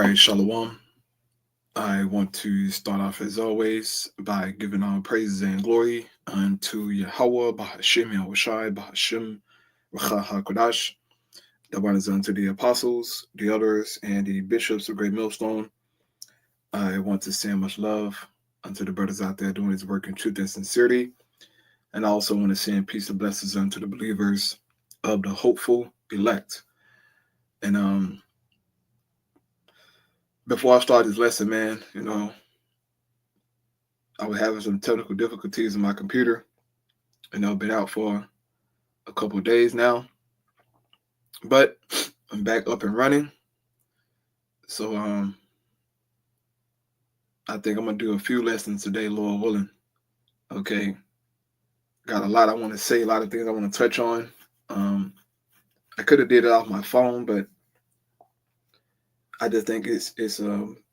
right, Shalom. I want to start off as always by giving all praises and glory unto Yahweh, Bahashim Yahushai, Bahashim Racha HaKodash. That one is unto the apostles, the elders, and the bishops of Great Millstone. I want to send much love unto the brothers out there doing his work in truth and sincerity. And I also want to send peace and blessings unto the believers of the hopeful elect. And before I start this lesson, man, I was having some technical difficulties in my computer, and I've been out for a couple of days now, but I'm back up and running. So I think I'm gonna do a few lessons today, Lord willing. Okay, got a lot I want to say, a lot of things I want to touch on. I could have did it off my phone, but I just think it's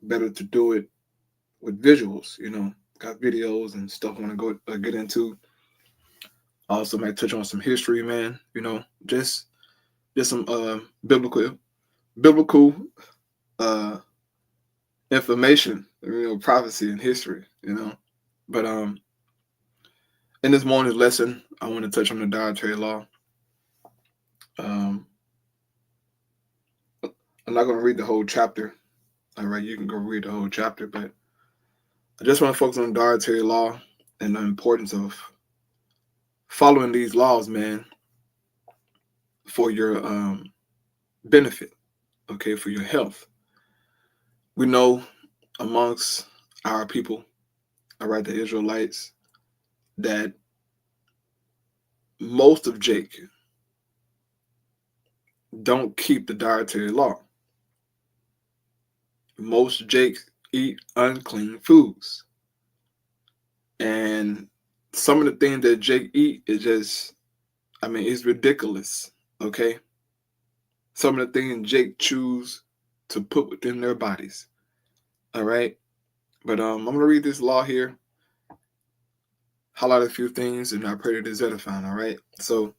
better to do it with visuals. Got videos and stuff I want to go get into. I also might touch on some history, man. Just some biblical information, prophecy and history, But in this morning's lesson, I want to touch on the dietary law. I'm not going to read the whole chapter. All right, you can go read the whole chapter, but I just want to focus on the dietary law and the importance of following these laws, man, for your benefit, okay, for your health. We know amongst our people, all right, the Israelites, that most of Jake don't keep the dietary law. Most Jake eat unclean foods. And some of the things that Jake eat is just, it's ridiculous, okay? Some of the things Jake choose to put within their bodies, all right? But I'm going to read this law here, highlight a few things, and I pray that it's edifying, all right? So,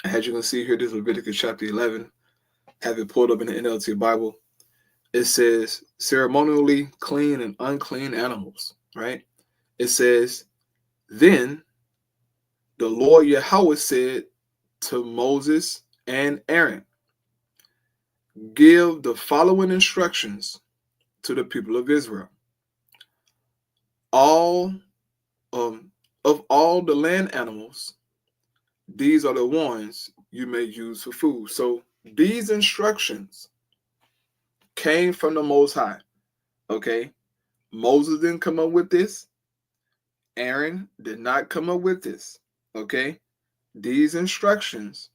as you can see here, this is Leviticus chapter 11. Have it pulled up in the NLT Bible. It says, ceremonially clean and unclean animals, right? It says, then the Lord Yahweh said to Moses and Aaron, give the following instructions to the people of Israel. Of all the land animals, these are the ones you may use for food. So these instructions came from the Most High, okay? Moses didn't come up with this. Aaron did not come up with this, okay? These instructions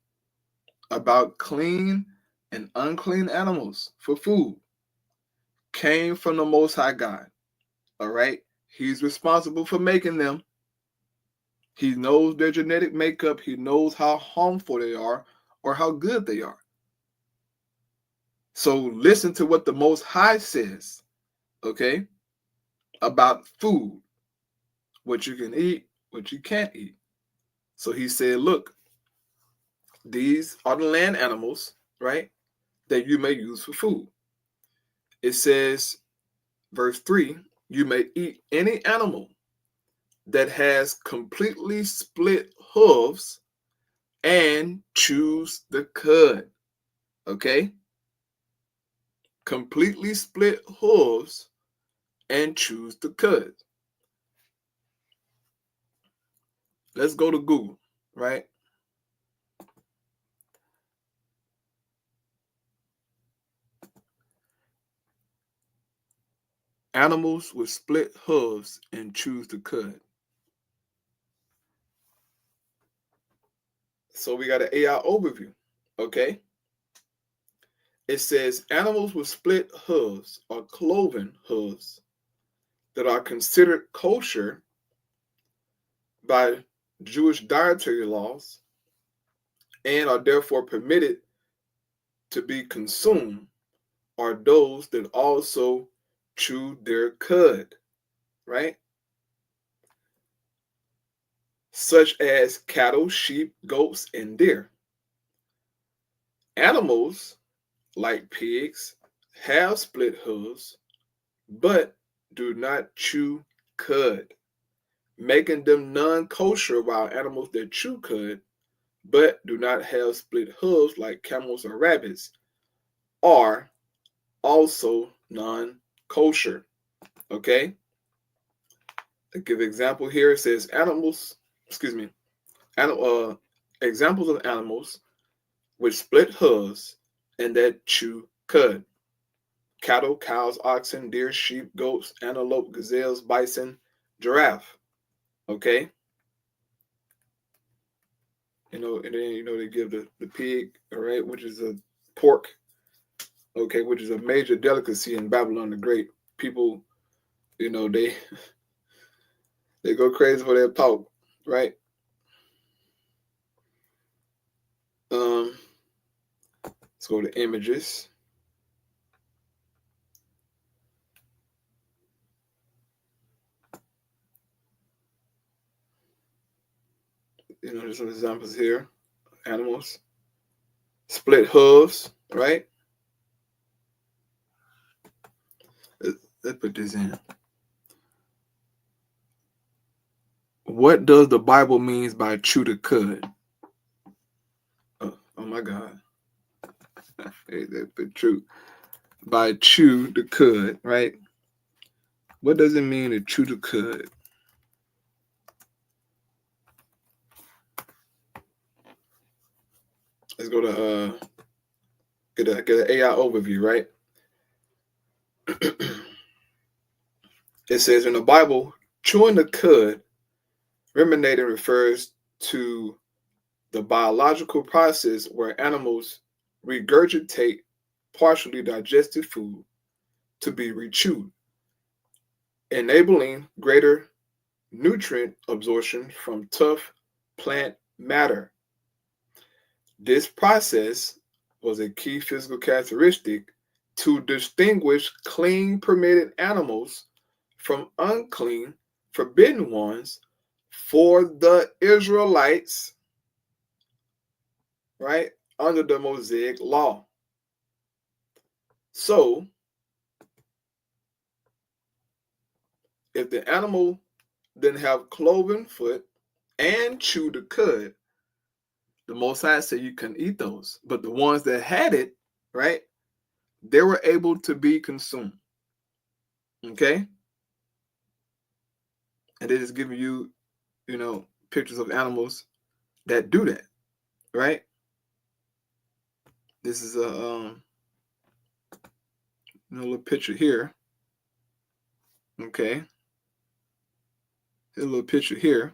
about clean and unclean animals for food came from the Most High God, all right? He's responsible for making them. He knows their genetic makeup. He knows how harmful they are or how good they are. So listen to what the Most High says, okay, about food, what you can eat, what you can't eat. So he said, look, these are the land animals, right, that you may use for food. It says, verse 3, you may eat any animal that has completely split hooves and chews the cud, okay? Completely split hooves and chews the cud. Let's go to Google, right? Animals with split hooves and chews the cud. So we got an AI overview, okay? It says animals with split hooves or cloven hooves that are considered kosher by Jewish dietary laws and are therefore permitted to be consumed are those that also chew their cud, right? Such as cattle, sheep, goats, and deer. Animals like pigs have split hooves, but do not chew cud, making them non-kosher, while animals that chew cud but do not have split hooves like camels or rabbits are also non-kosher. Okay? To give an example here, it says examples of animals with split hooves and that chew cud: cattle, cows, oxen, deer, sheep, goats, antelope, gazelles, bison, giraffe. Okay? And then they give the pig, all right, which is a pork, okay, which is a major delicacy in Babylon the Great. People, they they go crazy for their pork, right? Let's go to images. There's some examples here. Animals, split hooves, right? Let's put this in. What does the Bible means by chew the cud? Oh my God. That's the truth. By chew the cud, right? What does it mean to chew the cud? Let's go to get an AI overview, right? It says in the Bible, chewing the cud, ruminating, refers to the biological process where animals regurgitate partially digested food to be rechewed, enabling greater nutrient absorption from tough plant matter. This process was a key physical characteristic to distinguish clean, permitted animals from unclean, forbidden ones for the Israelites, right, under the Mosaic law. So, if the animal didn't have cloven foot and chew the cud, the Most High said you couldn't eat those. But the ones that had it, right, they were able to be consumed. Okay? And it is giving you, pictures of animals that do that, right? This is a little picture here. Okay? Here's a little picture here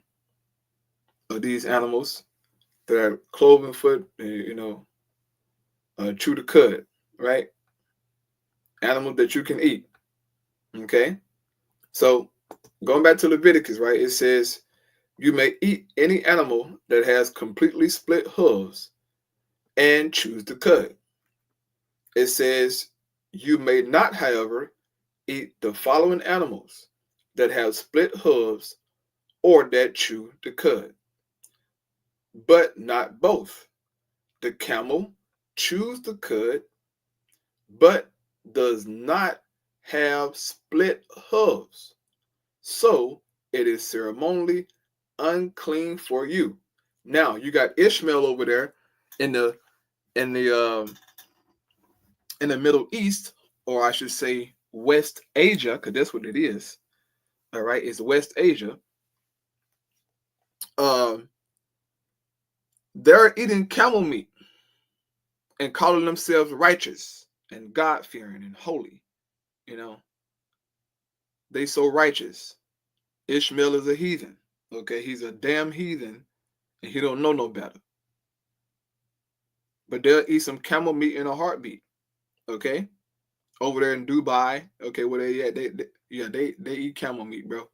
of these animals that are cloven foot, chew the cud, right? Animal that you can eat. Okay? So going back to Leviticus, right? It says you may eat any animal that has completely split hooves and chews the cud. It says you may not, however, eat the following animals that have split hooves or that chew the cud, but not both. The camel chews the cud, but does not have split hooves, so it is ceremonially unclean for you. Now you got Ishmael over there in the in the Middle East, or I should say West Asia, because that's what it is. All right, it's West Asia. They're eating camel meat and calling themselves righteous and God-fearing and holy. They so righteous. Ishmael is a heathen. Okay, he's a damn heathen, and he don't know no better. But they'll eat some camel meat in a heartbeat. Okay, over there in Dubai. Okay, where they at? They eat camel meat, bro.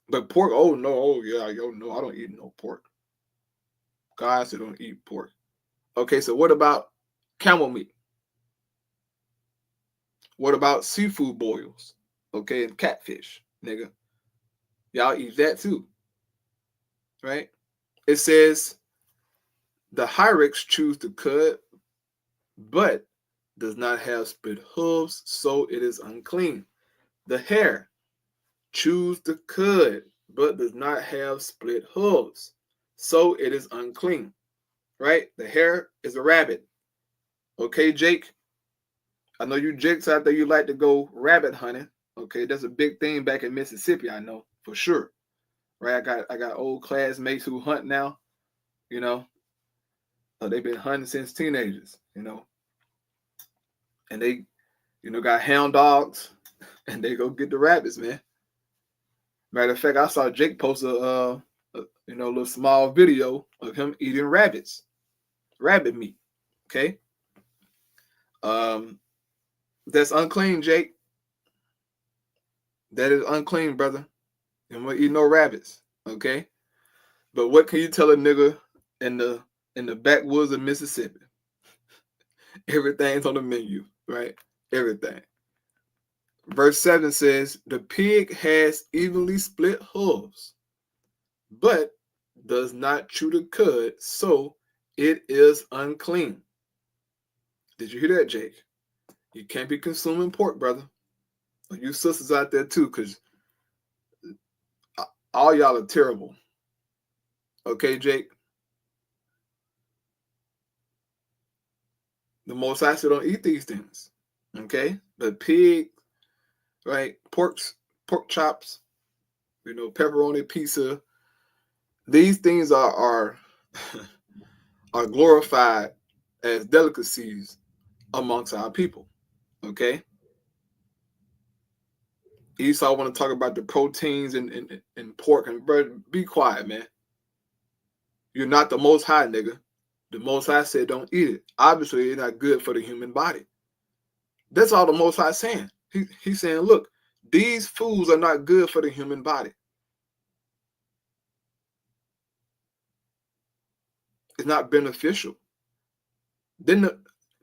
But pork, oh no, oh yeah, no, I don't eat no pork. Guys that don't eat pork. Okay, so what about camel meat? What about seafood boils? Okay, and catfish, nigga. Y'all eat that too, right? It says the Hyrax choose the cud, but does not have split hooves, so it is unclean. The hare chews the cud, but does not have split hooves, so it is unclean. Right? The hare is a rabbit. Okay, Jake? I know you Jakes out there, you like to go rabbit hunting. Okay, that's a big thing back in Mississippi, I know, for sure. Right? I got old classmates who hunt now, you know. They've been hunting since teenagers, you know. And they, got hound dogs and they go get the rabbits, man. Matter of fact, I saw Jake post a little small video of him eating rabbits, rabbit meat. Okay. That's unclean, Jake. That is unclean, brother. I'm gonna eat no rabbits. Okay. But what can you tell a nigga in the backwoods of Mississippi? Everything's on the menu, right? Everything. Verse 7 says, the pig has evenly split hooves, but does not chew the cud, so it is unclean. Did you hear that, Jake? You can't be consuming pork, brother. You sisters out there too, because all y'all are terrible. Okay, Jake? The Most High said don't eat these things. Okay? The pig, right? Pork chops, pepperoni pizza. These things are glorified as delicacies amongst our people. Okay? Esau want to talk about the proteins in pork, and bro, be quiet, man. You're not the Most High, nigga. The Most High said don't eat it. Obviously, it's not good for the human body. That's all the Most High is saying. He's saying, look, these foods are not good for the human body. It's not beneficial. Didn't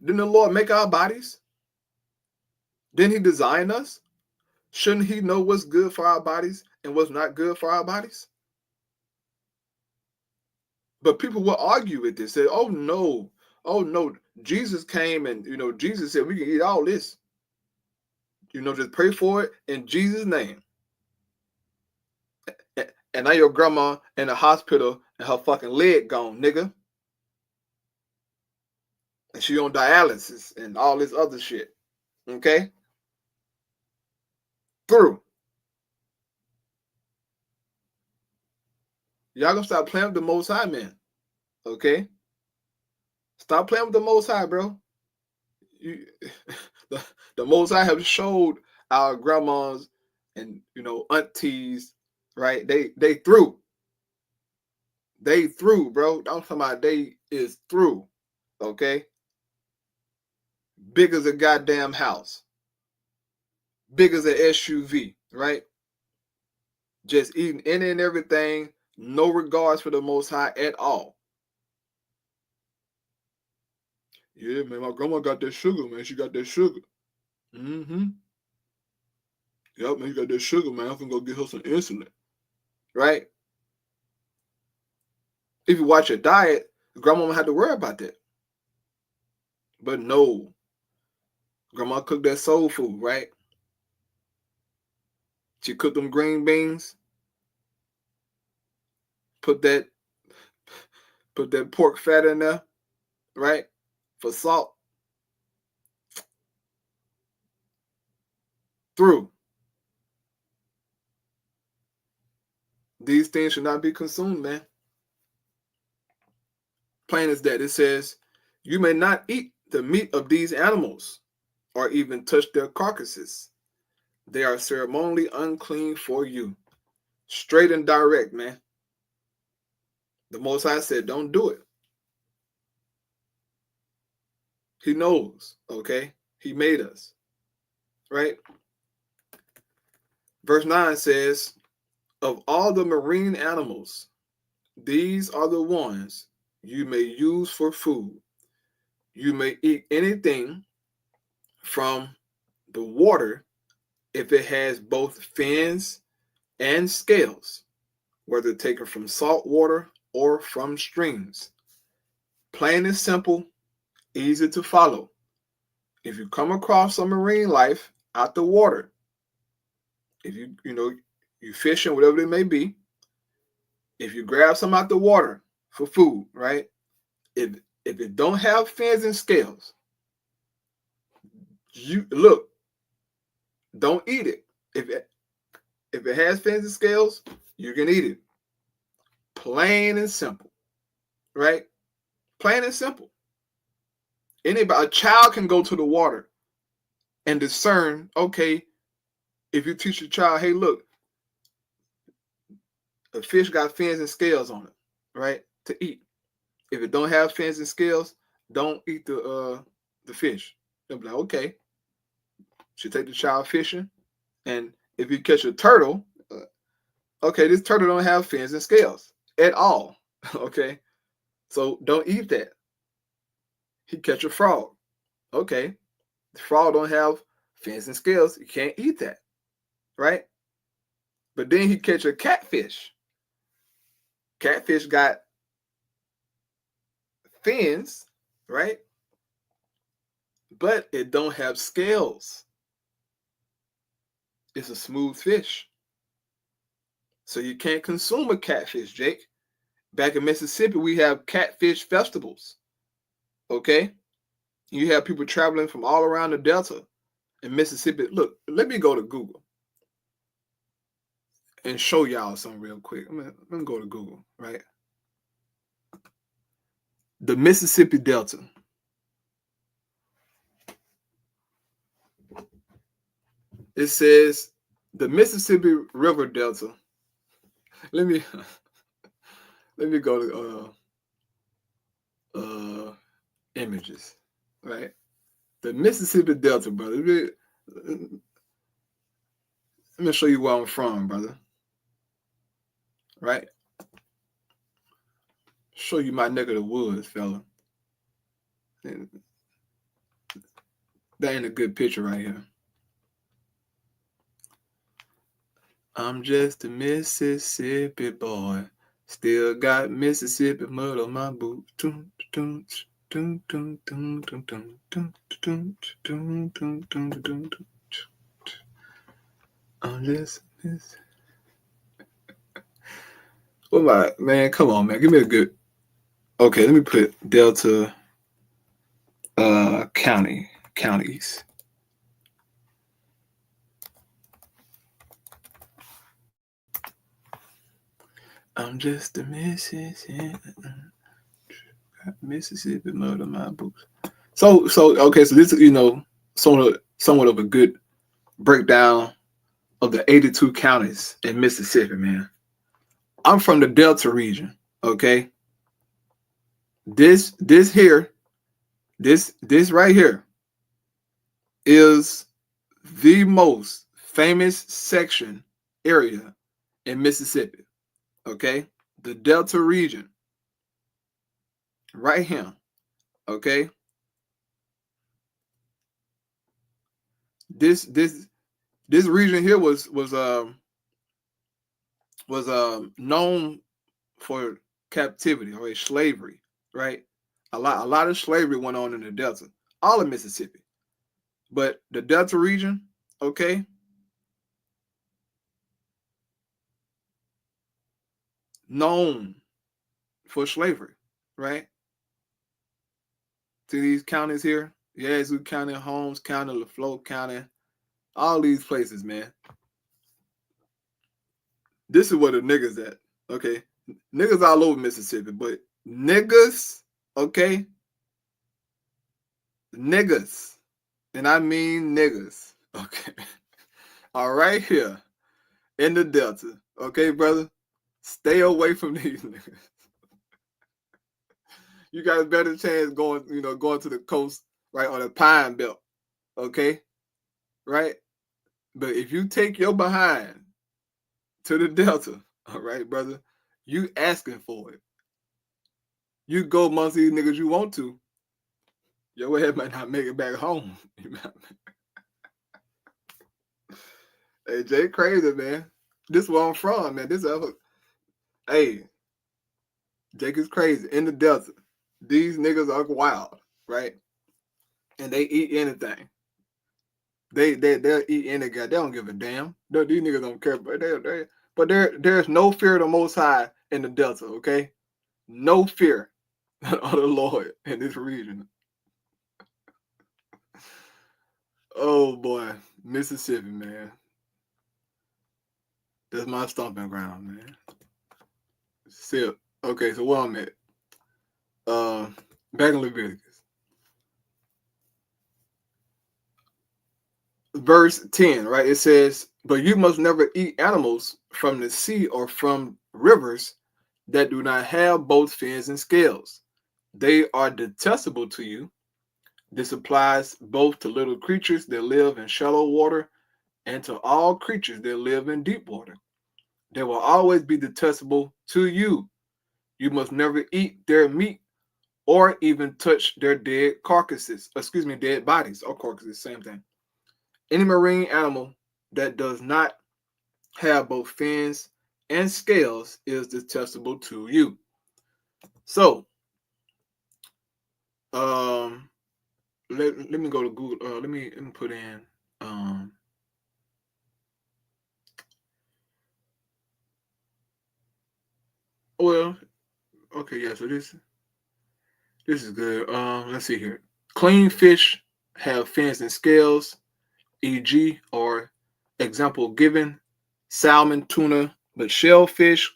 the Lord make our bodies? Didn't he design us? Shouldn't he know what's good for our bodies and what's not good for our bodies? But people will argue with this. Say, oh no, Jesus came and, Jesus said we can eat all this. Just pray for it in Jesus' name. And now your grandma in the hospital and her fucking leg gone, nigga. And she on dialysis and all this other shit. Okay? Through. Y'all gonna stop playing with the Most High, man. Okay? Stop playing with the Most High, bro. The Most High have showed our grandmas and aunties, right? They through. They through, bro. I'm talking about they is through. Okay? Big as a goddamn house. Big as an SUV, right? Just eating any and everything, no regards for the Most High at all. Yeah, man, my grandma got that sugar, man. She got that sugar. Mm-hmm. Yep, man, you got that sugar, man. I'm gonna go get her some insulin. Right? If you watch your diet, grandma had to worry about that. But no. Grandma cooked that soul food, right? She cooked them green beans. Put that pork fat in there, right? For salt. Through. These things should not be consumed, man. Plain as that. It says, you may not eat the meat of these animals or even touch their carcasses. They are ceremonially unclean for you. Straight and direct, man. The Most High said, don't do it. He knows, okay? He made us, right? Verse 9 says, of all the marine animals, these are the ones you may use for food. You may eat anything from the water if it has both fins and scales, whether taken from salt water or from streams. Plain and simple, easy to follow. if you come across some marine life out the water, if you fishing, whatever it may be, if you grab some out the water for food, right? If it don't have fins and scales, you look, don't eat it. If it has fins and scales, you can eat it. Plain and simple, right? Plain and simple. A child can go to the water and discern, okay, if you teach your child, hey, look, a fish got fins and scales on it, right? To eat. If it don't have fins and scales, don't eat the fish. They'll be like, okay. Should take the child fishing, and if you catch a turtle, okay, this turtle don't have fins and scales at all. Okay, so don't eat that. He catch a frog. Okay, the frog don't have fins and scales. You can't eat that, right? But then he catch a catfish. Catfish got fins, right? But it don't have scales. It's a smooth fish. So you can't consume a catfish, Jake. Back in Mississippi, we have catfish festivals. Okay? You have people traveling from all around the Delta in Mississippi. Look, let me go to Google and show y'all something real quick. Let me go to Google, right? The Mississippi Delta. It says the Mississippi River Delta. Let me go to images, right? The Mississippi Delta, brother. Let me show you where I'm from, brother. Right? Show you my neck of the woods, fella. That ain't a good picture right here. I'm just a Mississippi boy. Still got Mississippi mud on my boots. I'm just Miss. What my man? Come on, man. Give me a good. Okay, let me put Delta counties. I'm just a Mississippi mud on my boots. So okay, so this is somewhat of a good breakdown of the 82 counties in Mississippi, man. I'm from the Delta region, okay? This right here is the most famous section area in Mississippi, okay? The Delta region, right here, okay? This region here was known for captivity or slavery, right? A lot of slavery went on in the Delta, all of Mississippi, but the Delta region, okay, known for slavery, right? To these counties here, Yazoo County, Holmes County, LaFleur County, all these places, man. This is where the niggas at, okay? Niggas all over Mississippi, but niggas, okay? Niggas, and I mean niggas, okay? All right here in the Delta, okay, brother? Stay away from these niggas. You got a better chance going to the coast, right, on the Pine Belt, okay? Right? But if you take your behind to the Delta, all right, brother, you asking for it. You go amongst these niggas you want to, your head might not make it back home. Hey, Jay, crazy, man. This is where I'm from, man. Hey, Jake is crazy. In the Delta, these niggas are wild, right? and they eat anything. They'll eat any guy. They don't give a damn. These niggas don't care, but there's no fear of the Most High in the Delta. Okay, no fear of the Lord in this region. Oh boy, Mississippi, man. That's my stomping ground, man. Sip. Okay, so where I'm at. Back in Leviticus. Verse 10, right? It says, but you must never eat animals from the sea or from rivers that do not have both fins and scales. They are detestable to you. This applies both to little creatures that live in shallow water and to all creatures that live in deep water. They will always be detestable to you. You must never eat their meat or even touch their dead dead bodies or carcasses, same thing. Any marine animal that does not have both fins and scales is detestable to you. So, let me go to Google. Let me put in well, okay, yeah. So this is good. Let's see here. Clean fish have fins and scales, e.g., or example given: salmon, tuna, but shellfish,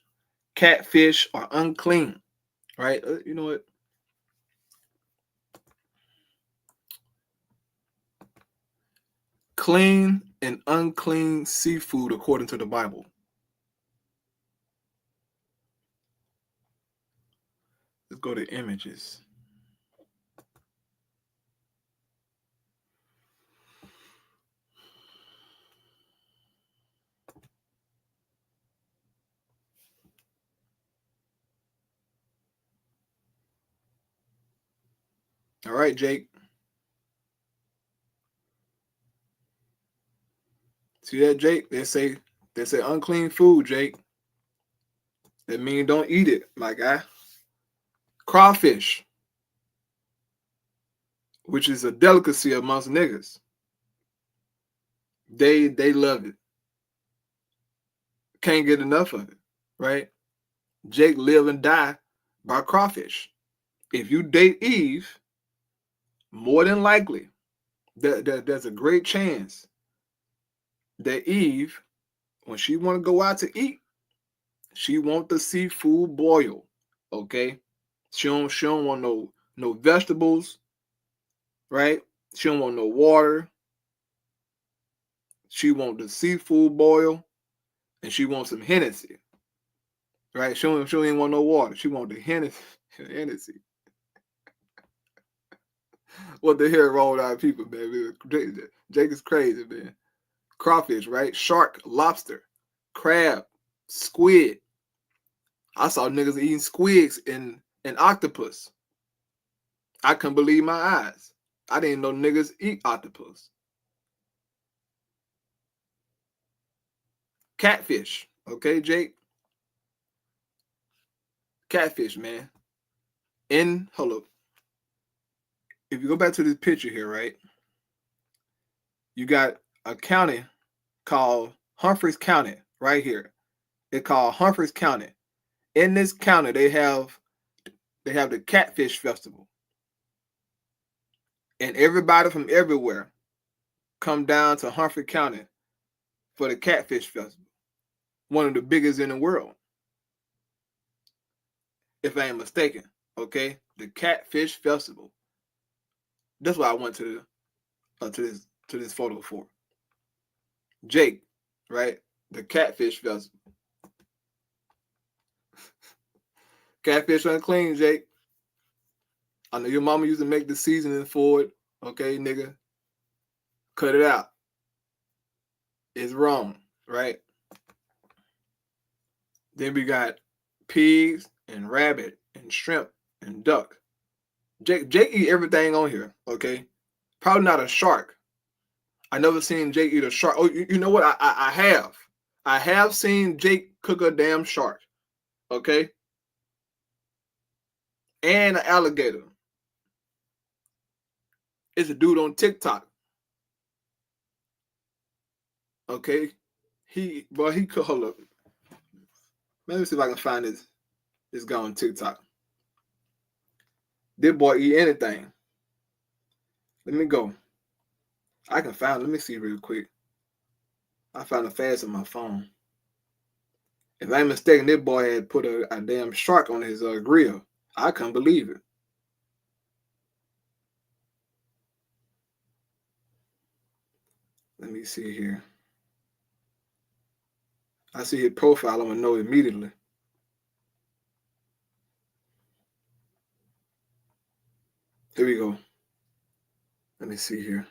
catfish are unclean. Right? You know what? Clean and unclean seafood according to the Bible. Let's go to images. All right, Jake. See that, Jake? They say unclean food, Jake. That means don't eat it, my guy. Crawfish, which is a delicacy amongst niggas. They love it. Can't get enough of it, right? Jake live and die by crawfish. If you date Eve, more than likely, there's a great chance that Eve, when she want to go out to eat, she want the seafood boil. Okay, she don't want no vegetables, right? She don't want no water. She want the seafood boil, and she wants some Hennessy, right? She don't even want no water. She want the Hennessy. Hennessy. What the hell wrong with our people, man? Jake is crazy, man. Crawfish, right? Shark, lobster, crab, squid. I saw niggas eating squids and octopus. I couldn't believe my eyes. I didn't know niggas eat octopus. Catfish, okay, Jake? Catfish, man. Hold up. If you go back to this picture here, right? You got a county called Humphreys County right here. It's called Humphreys County. In this county, they have the Catfish Festival. And everybody from everywhere come down to Humphrey County for the Catfish Festival. One of the biggest in the world. If I ain't mistaken. Okay? The Catfish Festival. That's why I went to this photo for. Jake, right? The Catfish Festival. Catfish unclean, Jake. I know your mama used to make the seasoning for it. Okay, nigga. Cut it out. It's wrong, right? Then we got pigs and rabbit and shrimp and duck. Jake eat everything on here, okay? Probably not a shark. I never seen Jake eat a shark. Oh, you know what? I have. I have seen Jake cook a damn shark, okay? And an alligator. It's a dude on TikTok. Okay, he could hold up. Let me see if I can find this guy on TikTok. This boy eat anything. Let me go. I can find. Let me see real quick. I found it fast on my phone. If I'm mistaken, this boy had put a damn shark on his grill. I couldn't believe it. Let me see here. I see his profile. I'm gonna know immediately. Here we go. Let me see here.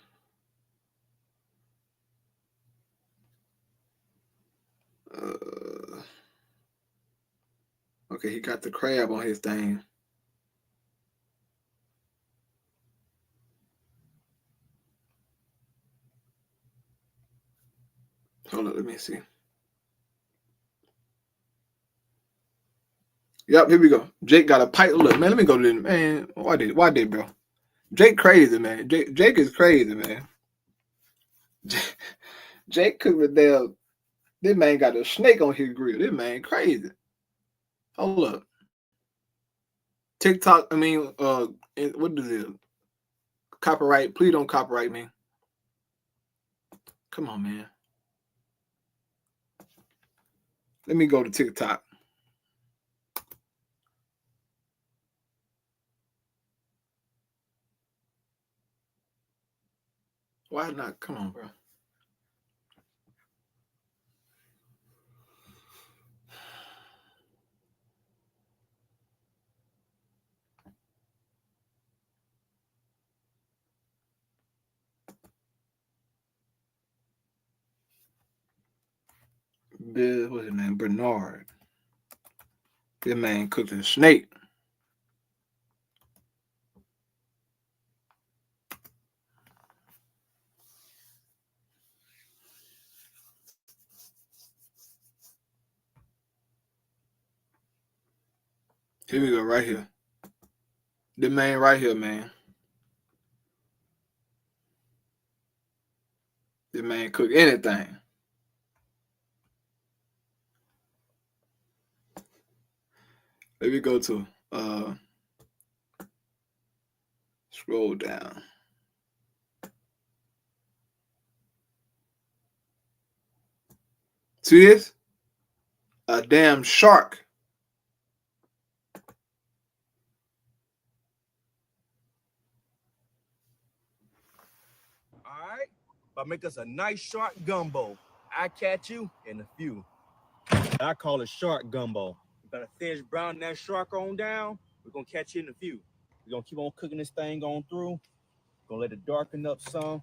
Okay, he got the crab on his thing. Hold up, let me see. Yep, here we go. Jake got a pipe. Look, man, let me go to this. Man, why did, bro? Jake crazy, man. Jake is crazy, man. Jake cooked with damn. This man got a snake on his grill. This man crazy. Hold up. TikTok, I mean, what is it? Copyright. Please don't copyright me. Come on, man. Let me go to TikTok. Why not? Come on, bro. What's his name? Bernard. This man cooked a snake. Here we go, right here. The man right here, man. The man cook anything. Let me go to scroll down. See this? A damn shark. All right, but make us a nice shark gumbo. I catch you in a few. I call it shark gumbo. You better finish browning that shark on down. We're gonna catch you in a few. We're gonna keep on cooking this thing on through. Gonna let it darken up some.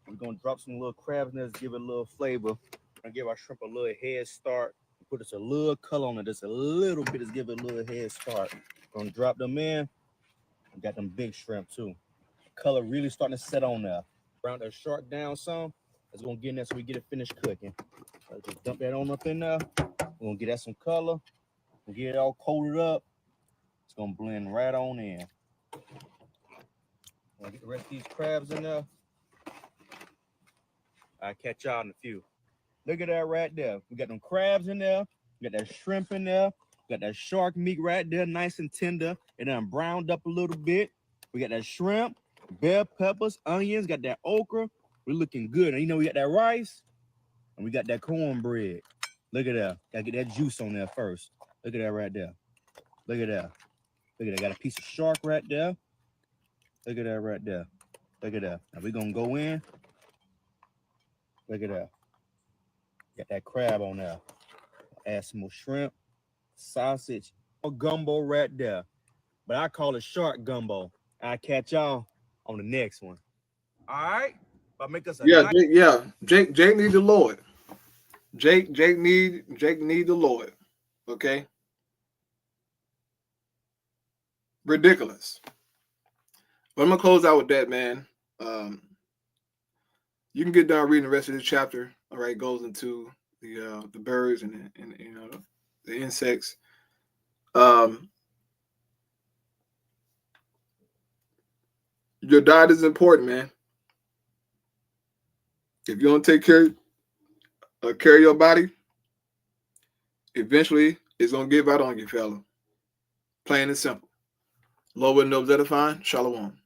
We're gonna drop some little crabs in there to give it a little flavor. We're gonna give our shrimp a little head start. Put us a little color on it, just a little bit, just give it a little head start. Gonna drop them in. We got them big shrimp too. Color really starting to set on there. Brown that shark down some. It's gonna get in there so we get it finished cooking. Let's just dump that on up in there. We're gonna get that some color. We'll get it all coated up. It's gonna blend right on in. Gonna get the rest of these crabs in there. I'll catch y'all in a few. Look at that right there. We got them crabs in there. We got that shrimp in there. We got that shark meat right there, nice and tender. It done browned up a little bit. We got that shrimp, bell peppers, onions, got that okra. We're looking good. And you know, we got that rice and we got that cornbread. Look at that. Gotta get that juice on there first. Look at that right there. Look at that. Look at that. Got a piece of shark right there. Look at that right there. Look at that. Now we're gonna go in. Look at that. Got that crab on there. Add some more shrimp, sausage, or gumbo right there. But I call it shark gumbo. I'll catch y'all on the next one. All right? But make us a Yeah, nice... Jake need the Lord. Jake need the Lord. Okay? Ridiculous. But I'm gonna close out with that, man. You can get done reading the rest of this chapter. All right, goes into the birds and you know the insects. Your diet is important, man. If you don't take care of your body, eventually it's gonna give out on you, fella. Plain and simple. Lord will know that fine. Shalom.